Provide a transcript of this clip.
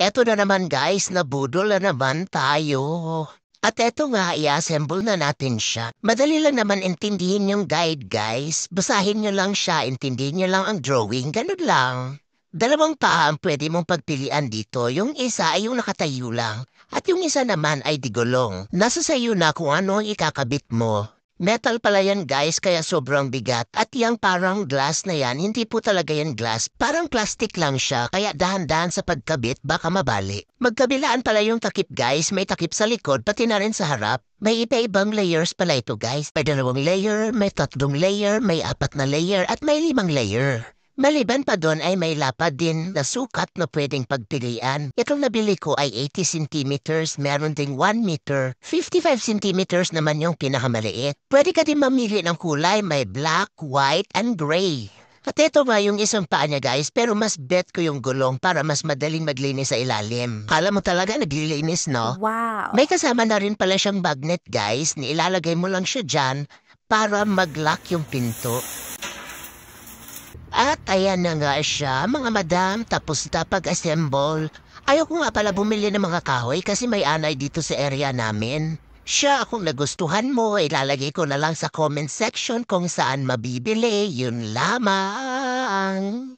Eto na naman guys, nabudol na naman tayo. At eto nga, i-assemble na natin siya. Madali lang naman intindihin yung guide guys. Basahin nyo lang siya, intindihin nyo lang ang drawing, ganun lang. Dalawang paa ang pwede mong pagpilian dito. Yung isa ay yung nakatayo lang. At yung isa naman ay digulong. Nasa sayo na kung ano ang ikakabit mo. Metal pala yan guys, kaya sobrang bigat. At yung parang glass na yan, hindi po talaga yan glass. Parang plastic lang siya, kaya dahan-dahan sa pagkabit baka mabali. Magkabilaan pala yung takip guys, may takip sa likod, pati na rin sa harap. May iba-ibang layers pala ito guys. May 2 layer, may 3 layer, may 4 na layer, at may 5 layer. Maliban pa doon ay may lapad din na sukat na pwedeng pagpilian. Itong nabili ko ay 80 centimeters, meron ding 1 meter. 55 centimeters naman yung pinakamaliit. Pwede ka din mamili ng kulay, may black, white, and gray. At ito nga yung isang paa niya guys, pero mas bet ko yung gulong para mas madaling maglinis sa ilalim. Kala mo talaga naglilinis, no? Wow! May kasama na rin pala siyang magnet guys, niilalagay mo lang siya dyan para mag-lock yung pinto. At ayan na nga siya, mga madam, tapos na pag-assemble. Ayaw ko nga pala bumili ng mga kahoy kasi may anay dito sa area namin. Siya, kung nagustuhan mo, ilalagay ko na lang sa comment section kung saan mabibili, yun lamang.